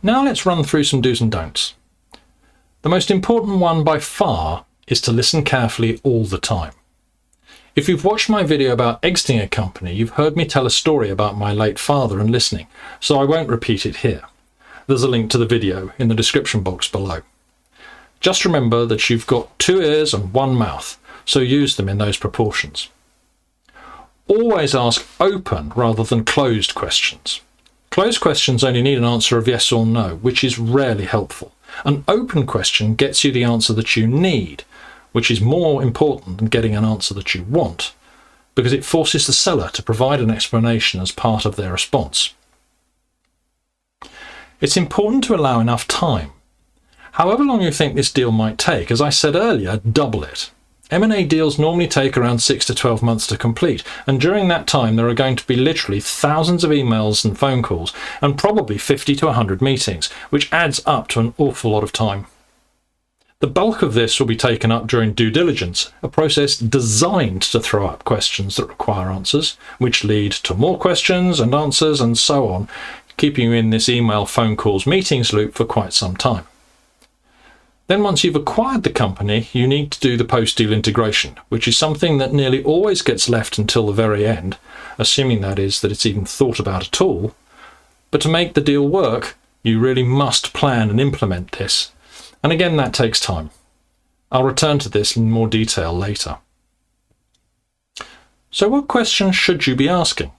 Now let's run through some do's and don'ts. The most important one by far is to listen carefully all the time. If you've watched my video about exiting a company, you've heard me tell a story about my late father and listening, so I won't repeat it here. There's a link to the video in the description box below. Just remember that you've got 2 ears and 1 mouth, so use them in those proportions. Always ask open rather than closed questions. Closed questions only need an answer of yes or no, which is rarely helpful. An open question gets you the answer that you need, which is more important than getting an answer that you want, because it forces the seller to provide an explanation as part of their response. It's important to allow enough time. However long you think this deal might take, as I said earlier, double it. M&A deals normally take around 6 to 12 months to complete, and during that time there are going to be literally thousands of emails and phone calls, and probably 50 to 100 meetings, which adds up to an awful lot of time. The bulk of this will be taken up during due diligence, a process designed to throw up questions that require answers, which lead to more questions and answers and so on, keeping you in this email, phone calls, meetings loop for quite some time. Then once you've acquired the company, you need to do the post-deal integration, which is something that nearly always gets left until the very end, assuming that is that it's even thought about at all. But to make the deal work, you really must plan and implement this. And again, that takes time. I'll return to this in more detail later. So what questions should you be asking?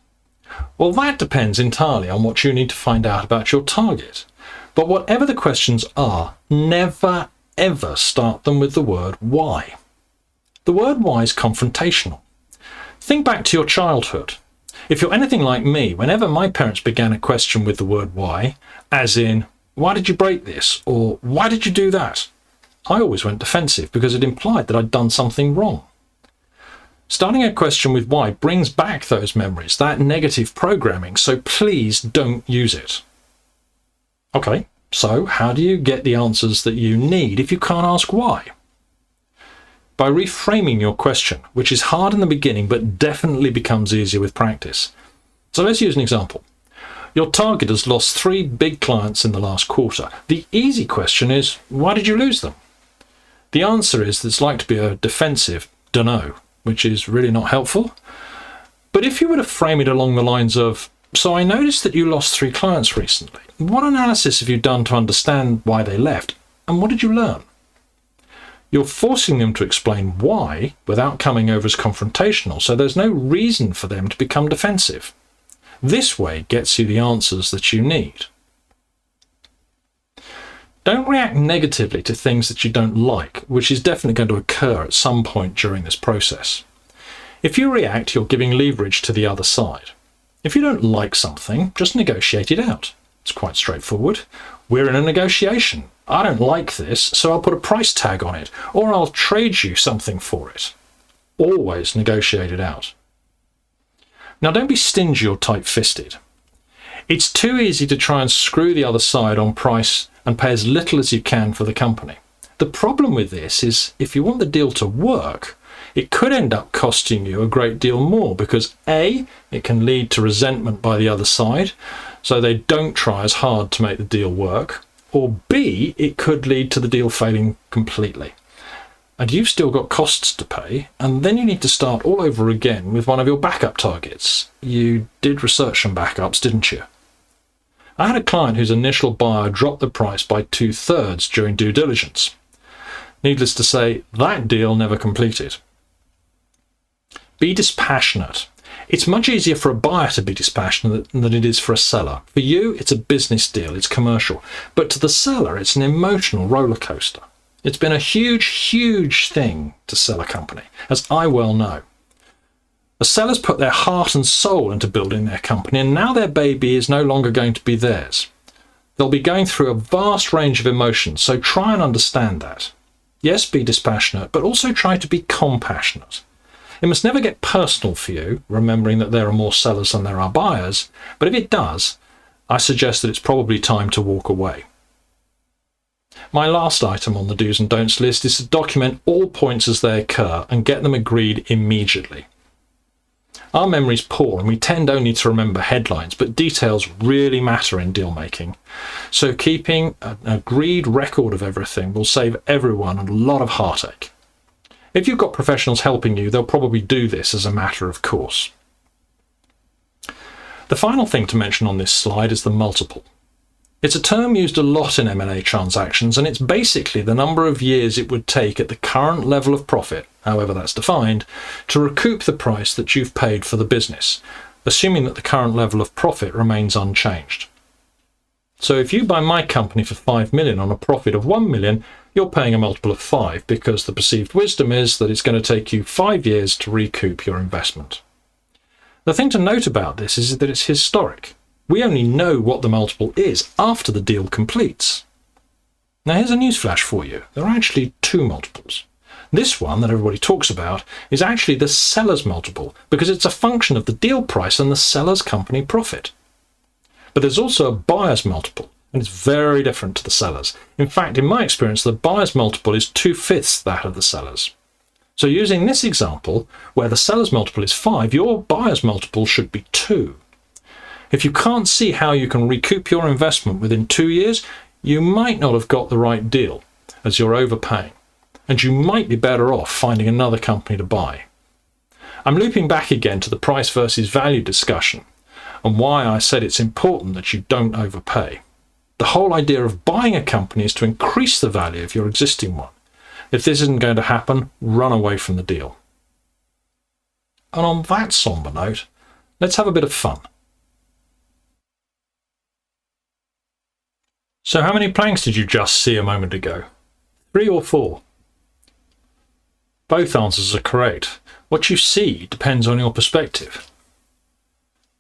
Well, that depends entirely on what you need to find out about your target. But whatever the questions are, never ever start them with the word why. The word why is confrontational. Think back to your childhood. If you're anything like me, whenever my parents began a question with the word why, as in, why did you break this? Or why did you do that? I always went defensive because it implied that I'd done something wrong. Starting a question with why brings back those memories, that negative programming, so please don't use it. Okay, so how do you get the answers that you need if you can't ask why? By reframing your question, which is hard in the beginning but definitely becomes easier with practice. So let's use an example. Your target has lost 3 big clients in the last quarter. The easy question is, why did you lose them? The answer is it's like to be a defensive dunno, which is really not helpful. But if you were to frame it along the lines of, so I noticed that you lost 3 clients recently. What analysis have you done to understand why they left? And what did you learn? You're forcing them to explain why without coming over as confrontational, so there's no reason for them to become defensive. This way gets you the answers that you need. Don't react negatively to things that you don't like, which is definitely going to occur at some point during this process. If you react, you're giving leverage to the other side. If you don't like something, just negotiate it out. It's quite straightforward. We're in a negotiation. I don't like this, so I'll put a price tag on it, or I'll trade you something for it. Always negotiate it out. Now don't be stingy or tight-fisted. It's too easy to try and screw the other side on price and pay as little as you can for the company. The problem with this is if you want the deal to work, it could end up costing you a great deal more because A, it can lead to resentment by the other side, so they don't try as hard to make the deal work, or B, it could lead to the deal failing completely. And you've still got costs to pay, and then you need to start all over again with one of your backup targets. You did research on backups, didn't you? I had a client whose initial buyer dropped the price by 2/3 during due diligence. Needless to say, that deal never completed. Be dispassionate. It's much easier for a buyer to be dispassionate than it is for a seller. For you, it's a business deal, it's commercial. But to the seller, it's an emotional roller coaster. It's been a huge, huge thing to sell a company, as I well know. The sellers put their heart and soul into building their company, and now their baby is no longer going to be theirs. They'll be going through a vast range of emotions, so try and understand that. Yes, be dispassionate, but also try to be compassionate. It must never get personal for you, remembering that there are more sellers than there are buyers, but if it does, I suggest that it's probably time to walk away. My last item on the do's and don'ts list is to document all points as they occur and get them agreed immediately. Our memory's poor and we tend only to remember headlines, but details really matter in deal making. So keeping an agreed record of everything will save everyone a lot of heartache. If you've got professionals helping you, they'll probably do this as a matter of course. The final thing to mention on this slide is the multiple. It's a term used a lot in M&A transactions, and it's basically the number of years it would take at the current level of profit, however that's defined, to recoup the price that you've paid for the business, assuming that the current level of profit remains unchanged. So if you buy my company for 5 million on a profit of 1 million, you're paying a multiple of 5 because the perceived wisdom is that it's going to take you 5 years to recoup your investment. The thing to note about this is that it's historic. We only know what the multiple is after the deal completes. Now here's a newsflash for you. There are actually two multiples. This one that everybody talks about is actually the seller's multiple because it's a function of the deal price and the seller's company profit. But there's also a buyer's multiple, and it's very different to the seller's. In fact, in my experience, the buyer's multiple is 2/5 that of the seller's. So using this example, where the seller's multiple is 5, your buyer's multiple should be 2. If you can't see how you can recoup your investment within 2 years, you might not have got the right deal, as you're overpaying, and you might be better off finding another company to buy. I'm looping back again to the price versus value discussion, and why I said it's important that you don't overpay. The whole idea of buying a company is to increase the value of your existing one. If this isn't going to happen, run away from the deal. And on that somber note, let's have a bit of fun. So how many planks did you just see a moment ago? 3 or 4? Both answers are correct. What you see depends on your perspective.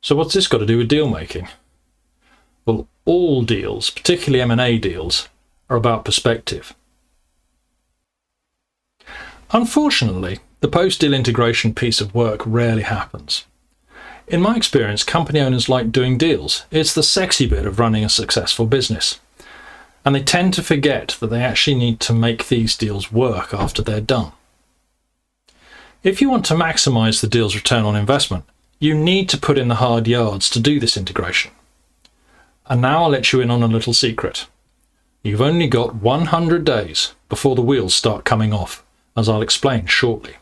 So what's this got to do with deal making? Well, all deals, particularly M&A deals, are about perspective. Unfortunately, the post-deal integration piece of work rarely happens. In my experience, company owners like doing deals. It's the sexy bit of running a successful business. And they tend to forget that they actually need to make these deals work after they're done. If you want to maximize the deal's return on investment, you need to put in the hard yards to do this integration. And now I'll let you in on a little secret. You've only got 100 days before the wheels start coming off, as I'll explain shortly.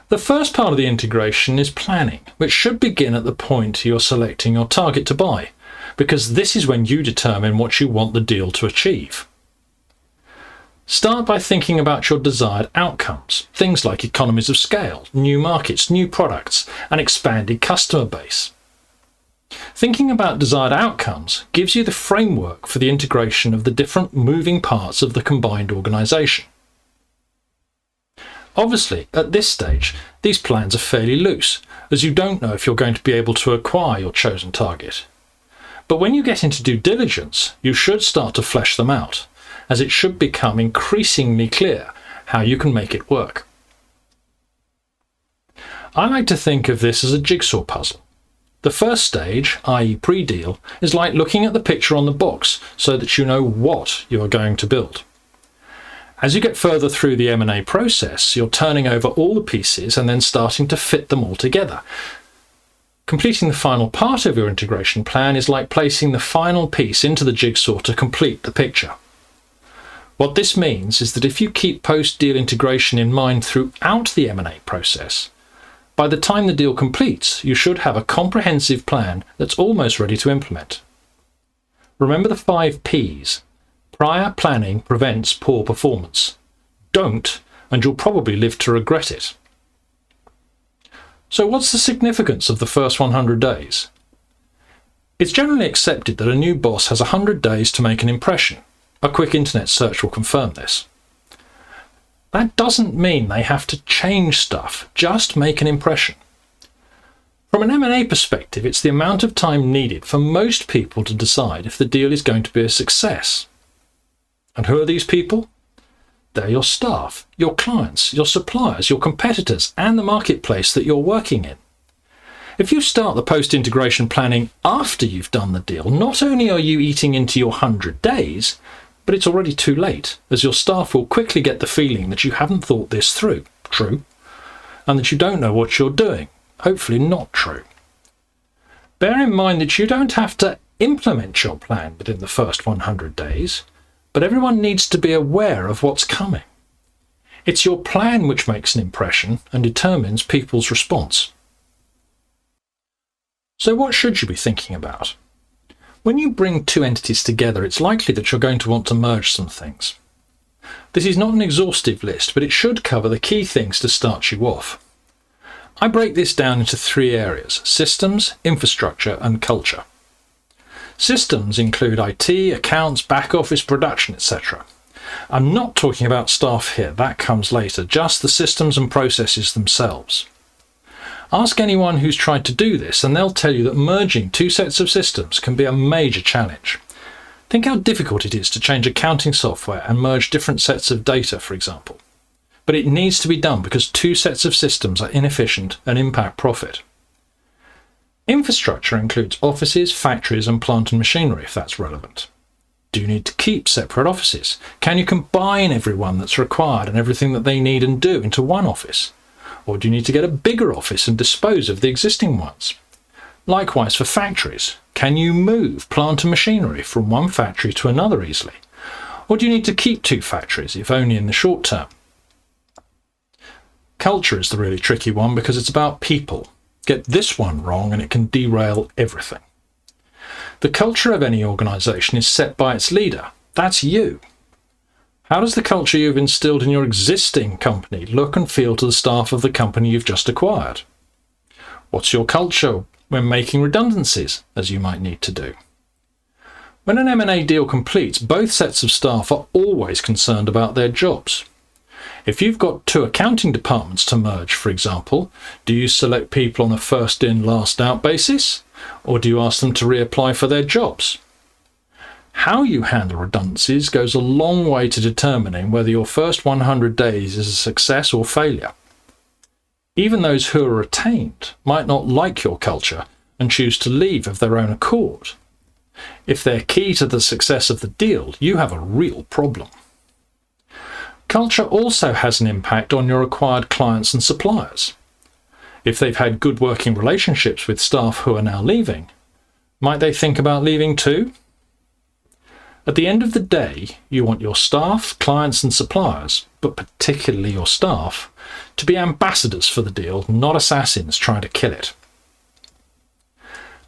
The first part of the integration is planning, which should begin at the point you're selecting your target to buy, because this is when you determine what you want the deal to achieve. Start by thinking about your desired outcomes, things like economies of scale, new markets, new products, and expanded customer base. Thinking about desired outcomes gives you the framework for the integration of the different moving parts of the combined organisation. Obviously, at this stage, these plans are fairly loose, as you don't know if you're going to be able to acquire your chosen target. But when you get into due diligence, you should start to flesh them out, as it should become increasingly clear how you can make it work. I like to think of this as a jigsaw puzzle. The first stage, i.e. pre-deal, is like looking at the picture on the box so that you know what you are going to build. As you get further through the M&A process, you're turning over all the pieces and then starting to fit them all together. Completing the final part of your integration plan is like placing the final piece into the jigsaw to complete the picture. What this means is that if you keep post-deal integration in mind throughout the M&A process, by the time the deal completes, you should have a comprehensive plan that's almost ready to implement. Remember the 5 P's. Prior planning prevents poor performance. Don't, and you'll probably live to regret it. So what's the significance of the first 100 days? It's generally accepted that a new boss has 100 days to make an impression. A quick internet search will confirm this. That doesn't mean they have to change stuff, just make an impression. From an M&A perspective, it's the amount of time needed for most people to decide if the deal is going to be a success. And who are these people? They're your staff, your clients, your suppliers, your competitors, and the marketplace that you're working in. If you start the post-integration planning after you've done the deal, not only are you eating into your 100 days, but it's already too late, as your staff will quickly get the feeling that you haven't thought this through. True. and that you don't know what you're doing. Hopefully not true. Bear in mind that you don't have to implement your plan within the first 100 days, but everyone needs to be aware of what's coming. It's your plan which makes an impression and determines people's response. So what should you be thinking about? When you bring two entities together, it's likely that you're going to want to merge some things. This is not an exhaustive list, but it should cover the key things to start you off. I break this down into three areas: systems, infrastructure, and culture. Systems include IT, accounts, back office, production, etc. I'm not talking about staff here, that comes later, just the systems and processes themselves. Ask anyone who's tried to do this and they'll tell you that merging two sets of systems can be a major challenge. Think how difficult it is to change accounting software and merge different sets of data, for example. But it needs to be done because two sets of systems are inefficient and impact profit. Infrastructure includes offices, factories, and plant and machinery, if that's relevant. Do you need to keep separate offices? Can you combine everyone that's required and everything that they need and do into one office? Or do you need to get a bigger office and dispose of the existing ones? Likewise for factories. Can you move plant and machinery from one factory to another easily? Or do you need to keep two factories, if only in the short term? Culture is the really tricky one because it's about people. Get this one wrong and it can derail everything. The culture of any organisation is set by its leader. That's you. How does the culture you've instilled in your existing company look and feel to the staff of the company you've just acquired? What's your culture when making redundancies, as you might need to do? When an M&A deal completes, both sets of staff are always concerned about their jobs. If you've got two accounting departments to merge, for example, do you select people on a first in, last out basis? Or do you ask them to reapply for their jobs? How you handle redundancies goes a long way to determining whether your first 100 days is a success or failure. Even those who are retained might not like your culture and choose to leave of their own accord. If they're key to the success of the deal, you have a real problem. Culture also has an impact on your acquired clients and suppliers. If they've had good working relationships with staff who are now leaving, might they think about leaving too? At the end of the day, you want your staff, clients and suppliers, but particularly your staff, to be ambassadors for the deal, not assassins trying to kill it.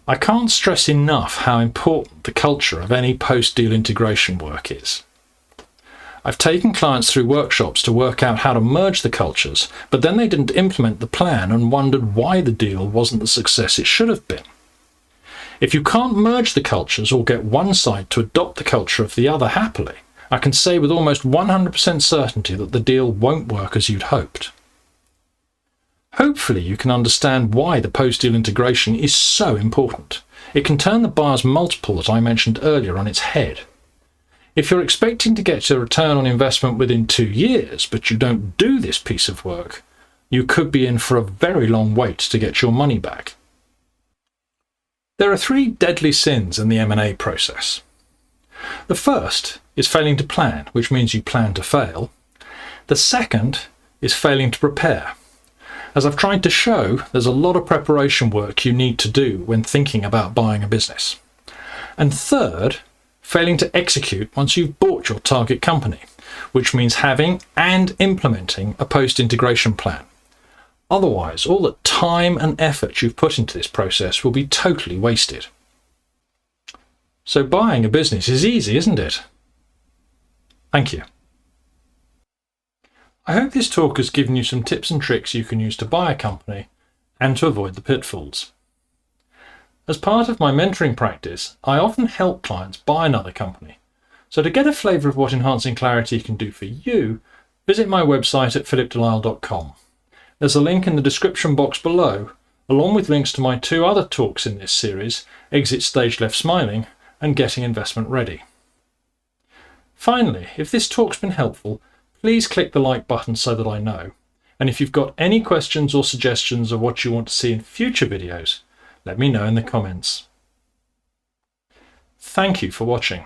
I can't stress enough how important the culture of any post-deal integration work is. I've taken clients through workshops to work out how to merge the cultures, but then they didn't implement the plan and wondered why the deal wasn't the success it should have been. If you can't merge the cultures or get one side to adopt the culture of the other happily, I can say with almost 100% certainty that the deal won't work as you'd hoped. Hopefully you can understand why the post-deal integration is so important. It can turn the buyer's multiple that I mentioned earlier on its head. If you're expecting to get a return on investment within 2 years, but you don't do this piece of work, you could be in for a very long wait to get your money back. There are 3 deadly sins in the M&A process. The first is failing to plan, which means you plan to fail. The second is failing to prepare. As I've tried to show, there's a lot of preparation work you need to do when thinking about buying a business. And third, failing to execute once you've bought your target company, which means having and implementing a post-integration plan. Otherwise, all the time and effort you've put into this process will be totally wasted. So buying a business is easy, isn't it? Thank you. I hope this talk has given you some tips and tricks you can use to buy a company and to avoid the pitfalls. As part of my mentoring practice, I often help clients buy another company. So to get a flavour of what enhancing clarity can do for you, visit my website at philipdelisle.com. There's a link in the description box below, along with links to my 2 other talks in this series, Exit Stage Left Smiling and Getting Investment Ready. Finally, if this talk's been helpful, please click the like button so that I know. And if you've got any questions or suggestions of what you want to see in future videos, let me know in the comments. Thank you for watching.